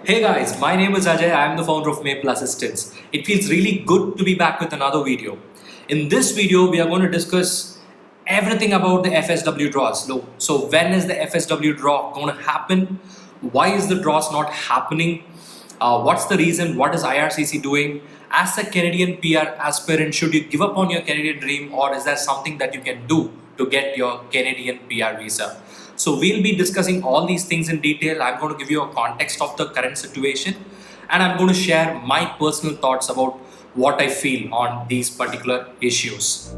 Hey guys, my name is Ajay. I am the founder of Maple Assistants. It feels really good to be back with another video. In this video, we are going to discuss everything about the FSW draws. So when is the FSW draw going to happen? Why is the draws not happening? What's the reason? What is IRCC doing? As a Canadian PR aspirant, should you give up on your Canadian dream, or is there something that you can do to get your Canadian PR visa? So we'll be discussing all these things in detail. I'm going to give you a context of the current situation, and I'm going to share my personal thoughts about what I feel on these particular issues.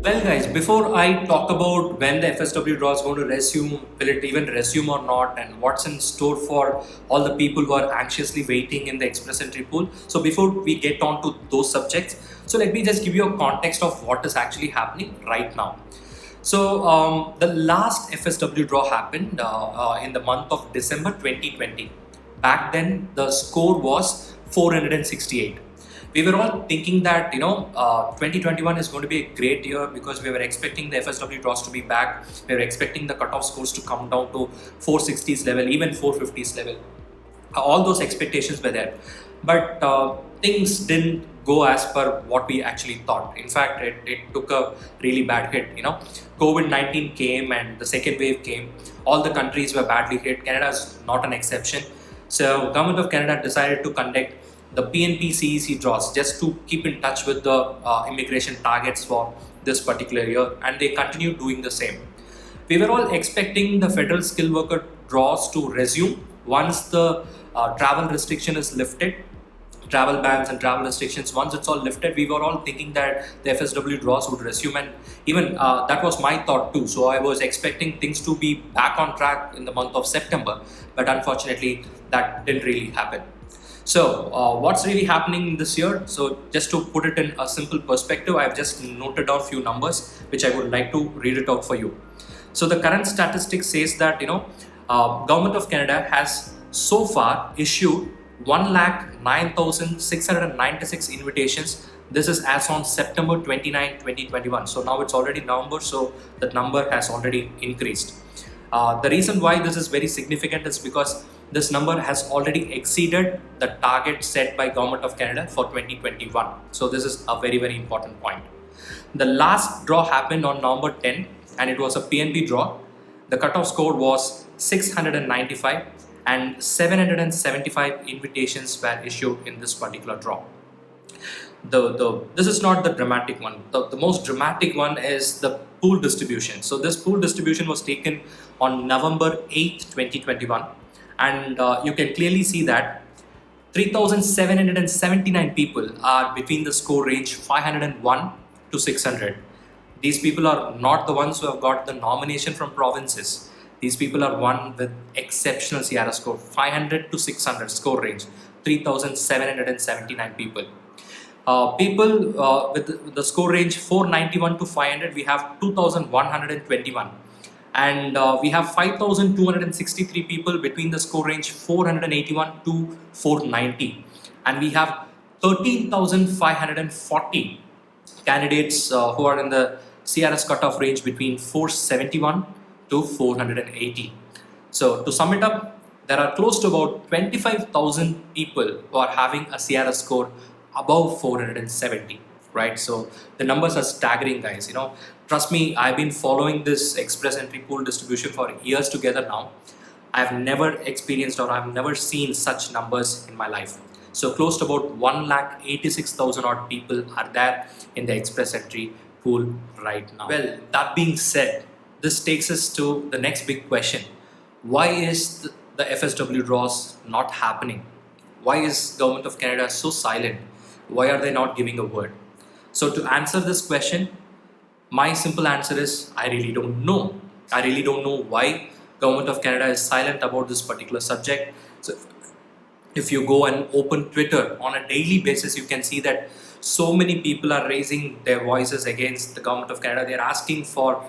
Well guys, before I talk about when the FSW draw is going to resume, will it even resume or not, and what's in store for all the people who are anxiously waiting in the express entry pool. So before we get on to those subjects, so let me just give you a context of what is actually happening right now. So the last FSW draw happened in the month of December 2020. Back then the score was 468. We were all thinking that 2021 is going to be a great year because we were expecting the FSW draws to be back. We were expecting the cutoff scores to come down to 460s level, even 450s level. All those expectations were there, but things didn't go as per what we actually thought. In fact, it took a really bad hit. COVID-19 came and the second wave came. All the countries were badly hit. Canada is not an exception. So government of Canada decided to conduct the PNP CEC draws just to keep in touch with the immigration targets for this particular year, and they continue doing the same. We were all expecting the federal skilled worker draws to resume once the travel restriction is lifted. Travel bans and travel restrictions, once it's all lifted, we were all thinking that the FSW draws would resume, and even that was my thought too. So I was expecting things to be back on track in the month of September, but unfortunately that didn't really happen. So what's really happening this year? So just to put it in a simple perspective, I've just noted down a few numbers which I would like to read it out for you. So the current statistics says that Government of Canada has so far issued 1,09,696 invitations. This is as on September 29, 2021. So now it's already November, so that number has already increased. The reason why this is very significant is because this number has already exceeded the target set by Government of Canada for 2021. So this is a very, very important point. The last draw happened on November 10 and it was a PNP draw. The cutoff score was 695 and 775 invitations were issued in this particular draw. This is not the dramatic one. The most dramatic one is the pool distribution. So this pool distribution was taken on November 8, 2021. And you can clearly see that 3,779 people are between the score range 501 to 600. These people are not the ones who have got the nomination from provinces. These people are one with exceptional Sierra score, 500 to 600 score range, 3,779 people. People with the score range 491 to 500, we have 2,121. And we have 5,263 people between the score range 481 to 490. And we have 13,540 candidates who are in the CRS cutoff range between 471 to 480. So to sum it up, there are close to about 25,000 people who are having a CRS score above 470. Right, so the numbers are staggering, guys. Trust me, I've been following this express entry pool distribution for years together now. I've never experienced or I've never seen such numbers in my life. So close to about 1,86,000 odd people are there in the express entry pool right now. Well, that being said, this takes us to the next big question. Why is the FSW draws not happening? Why is Government of Canada so silent? Why are they not giving a word? So to answer this question, my simple answer is I really don't know. I really don't know why Government of Canada is silent about this particular subject. So if you go and open Twitter on a daily basis, you can see that so many people are raising their voices against the Government of Canada. They're asking for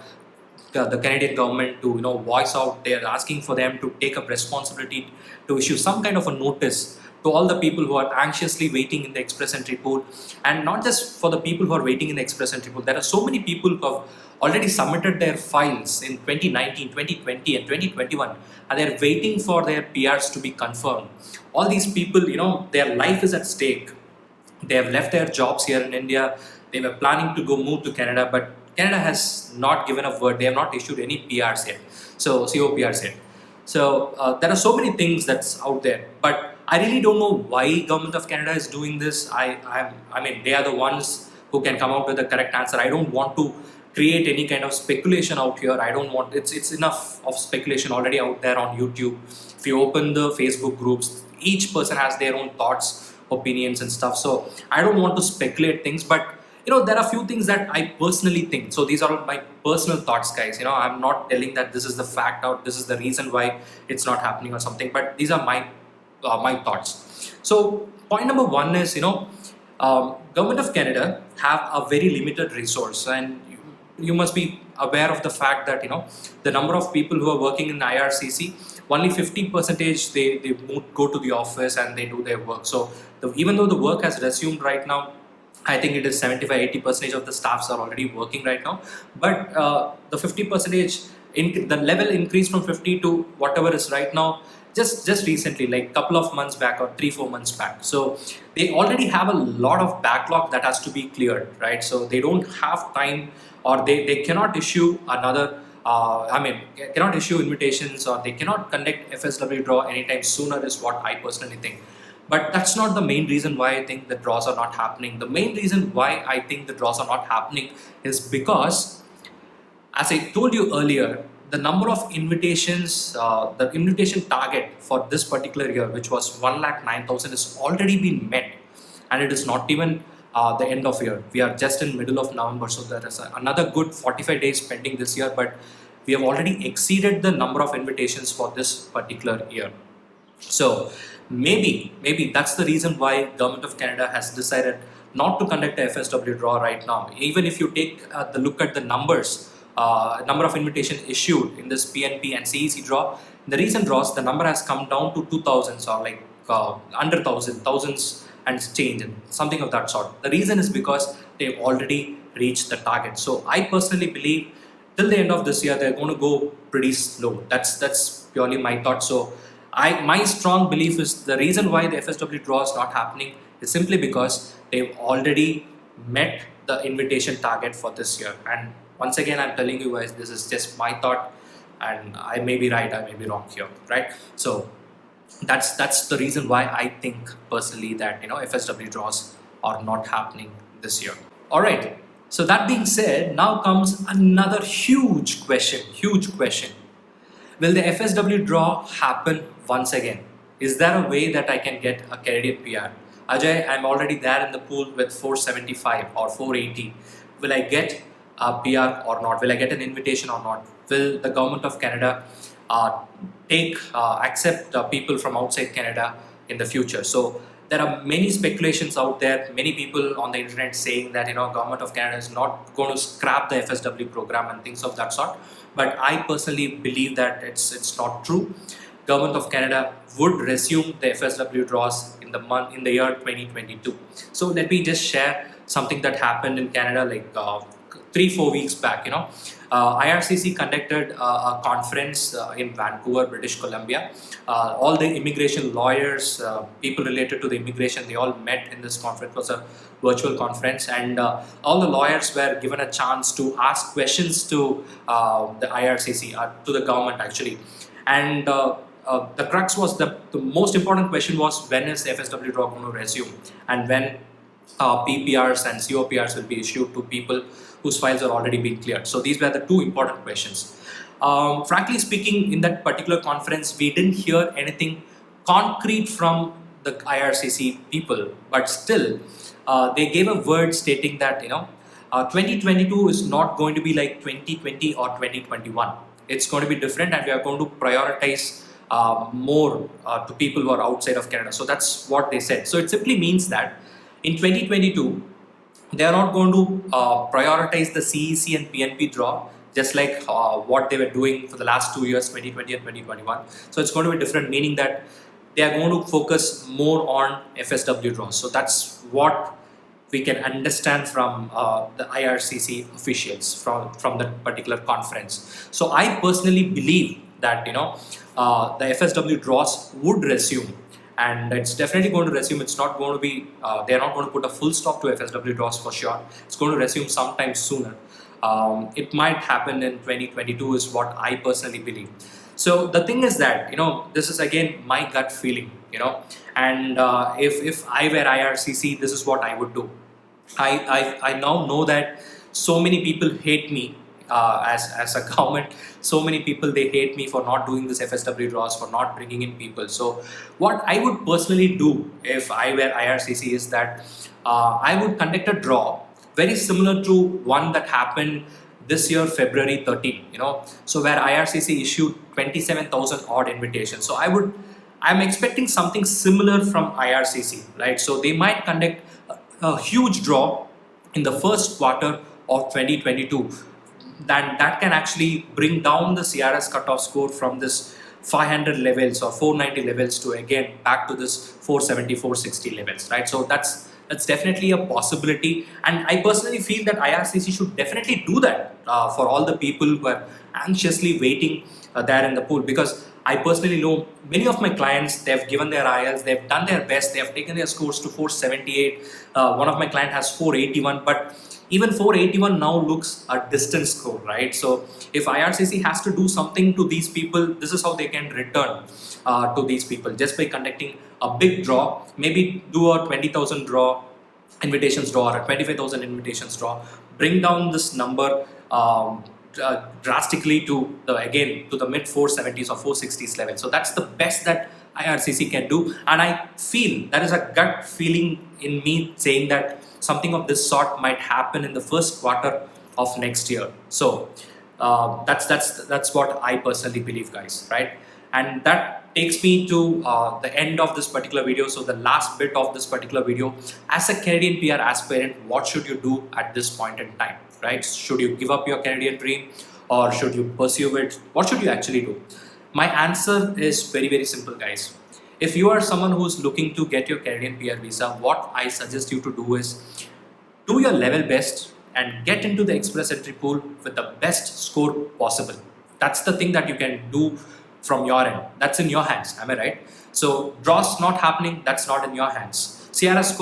the Canadian government to voice out. They're asking for them to take up responsibility to issue some kind of a notice to all the people who are anxiously waiting in the express entry pool. And not just for the people who are waiting in the express entry pool, there are so many people who have already submitted their files in 2019, 2020 and 2021, and they're waiting for their PRs to be confirmed. All these people, their life is at stake. They have left their jobs here in India. They were planning to go move to Canada, but Canada has not given a word. They have not issued any PRs yet. So COPRs yet. So there are so many things that's out there, but I really don't know why government of Canada is doing this. I mean, they are the ones who can come out with the correct answer. I don't want to create any kind of speculation out here. I don't want. It's enough of speculation already out there on YouTube. If you open the Facebook groups, each person has their own thoughts, opinions and stuff. So I don't want to speculate things, but there are a few things that I personally think. So these are my personal thoughts, guys. I'm not telling that this is the fact or this is the reason why it's not happening or something, but these are my thoughts. So point number one is, government of Canada have a very limited resource, and you must be aware of the fact that the number of people who are working in IRCC, only 50% they go to the office and they do their work. So even though the work has resumed right now, I think it is 75-80% of the staffs are already working right now, but the 50% the level increased from 50 to whatever is right now just recently, like couple of months back or 3-4 months back. So they already have a lot of backlog that has to be cleared, right? So they don't have time, or they cannot issue another cannot issue invitations, or they cannot conduct FSW draw anytime sooner, is what I personally think. But that's not the main reason why I think the draws are not happening. The main reason why I think the draws are not happening is because, as I told you earlier, the number of invitations, the invitation target for this particular year, which was 1,09,000, is already been met, and it is not even the end of year. We are just in middle of November, so there is another good 45 days pending this year, but we have already exceeded the number of invitations for this particular year. So maybe that's the reason why Government of Canada has decided not to conduct a FSW draw right now. Even if you take the look at the numbers, number of invitation issued in this PNP and CEC draw, in the recent draws, the number has come down to 2,000s, or like under thousands and change, and something of that sort. The reason is because they've already reached the target. So I personally believe till the end of this year they're going to go pretty slow. That's purely my thought. So my strong belief is the reason why the FSW draw is not happening is simply because they've already met the invitation target for this year. And once again, I'm telling you guys, this is just my thought, and I may be right, I may be wrong here, right? So that's the reason why I think personally that FSW draws are not happening this year. All right. So that being said, now comes another huge question. Will the FSW draw happen once again? Is there a way that I can get a Canadian PR? Ajay, I'm already there in the pool with 475 or 480. Will I get a PR or not? Will I get an invitation or not? Will the Government of Canada accept people from outside Canada in the future? So there are many speculations out there, many people on the internet saying that Government of Canada is not going to scrap the FSW program and things of that sort. But I personally believe that it's not true. Government of Canada would resume the FSW draws in the year 2022. So let me just share something that happened in Canada like 3-4 weeks back. IRCC conducted a conference in Vancouver, British Columbia. All the immigration lawyers, people related to the immigration, they all met in this conference. It was a virtual conference, and all the lawyers were given a chance to ask questions to the IRCC, to the government actually. And the crux was, the most important question was, when is the FSW draw going to resume, and when PPRs and COPRs will be issued to people whose files are already being cleared. So these were the two important questions. Frankly speaking, in that particular conference, we didn't hear anything concrete from the IRCC people, but still they gave a word stating that 2022 is not going to be like 2020 or 2021. It's going to be different, and we are going to prioritize more to people who are outside of Canada. So that's what they said. So it simply means that in 2022, they are not going to prioritize the CEC and PNP draw. just like what they were doing for the last 2 years, 2020 and 2021. So it's going to be different, meaning that they are going to focus more on FSW draws. So that's what we can understand from the IRCC officials from that particular conference. So I personally believe that the FSW draws would resume, and it's definitely going to resume. It's not going to be they're not going to put a full stop to FSW draws for sure. It's going to resume sometime sooner. It might happen in 2022 is what I personally believe. So the thing is that this is again my gut feeling, and if I were IRCC, this is what I would do. I now know that so many people hate me as a government. So many people, they hate me for not doing this FSW draws, for not bringing in people. So what I would personally do if I were IRCC is that I would conduct a draw very similar to one that happened this year February 13, so where IRCC issued 27,000 odd invitations. So I'm expecting something similar from IRCC, right? So they might conduct a huge draw in the first quarter of 2022, that can actually bring down the CRS cutoff score from this 500 levels or 490 levels to again back to this 470, 460 levels, right? So that's definitely a possibility, and I personally feel that IRCC should definitely do that for all the people who are anxiously waiting there in the pool, because I personally know many of my clients, they've given their IELTS, they've done their best, they have taken their scores to 478. One of my clients has 481, but even 481 now looks a distant score, right? So if IRCC has to do something to these people, this is how they can return to these people, just by conducting a big draw. Maybe do a 20,000 invitations draw or a 25,000 invitations draw, bring down this number drastically to the mid 470s or 460s level. So that's the best that IRCC can do, and I feel there is a gut feeling in me saying that something of this sort might happen in the first quarter of next year. So that's what I personally believe, guys, right? And that takes me to the end of this particular video. So the last bit of this particular video, as a Canadian PR aspirant, what should you do at this point in time, right? Should you give up your Canadian dream, or should you pursue it? What should you actually do? My answer is very, very simple, guys. If you are someone who's looking to get your Canadian PR visa, what I suggest you to do is do your level best and get into the express entry pool with the best score possible. That's the thing that you can do from your end. That's in your hands, am I right? So draws not happening, that's not in your hands. CRS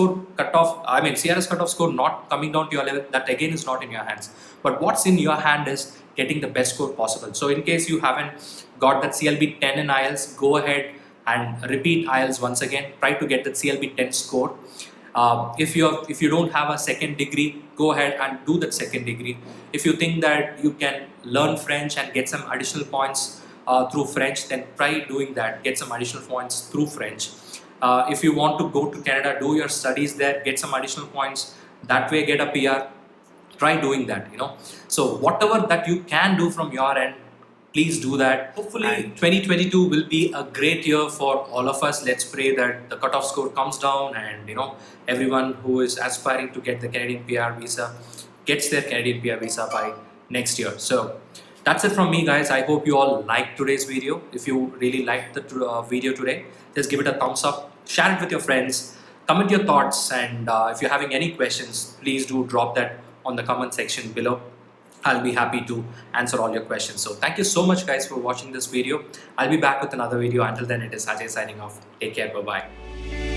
cutoff score not coming down to your level, that again is not in your hands. But what's in your hand is getting the best score possible. So in case you haven't got that CLB 10 in IELTS, go ahead and repeat IELTS once again. Try to get that CLB 10 score. If you don't have a second degree, go ahead and do that second degree. If you think that you can learn French and get some additional points through French, then try doing that. Get some additional points through French. If you want to go to Canada, do your studies there, get some additional points. That way, get a PR. Try doing that. So whatever that you can do from your end, please do that. Hopefully 2022 will be a great year for all of us. Let's pray that the cutoff score comes down, and everyone who is aspiring to get the Canadian PR visa gets their Canadian PR visa by next year. So that's it from me, guys. I hope you all liked today's video. If you really liked the video today, just give it a thumbs up, share it with your friends, comment your thoughts, and if you're having any questions, please do drop that on the comment section below. I'll be happy to answer all your questions. So thank you so much, guys, for watching this video. I'll be back with another video. Until then, it is Ajay signing off. Take care. Bye-bye.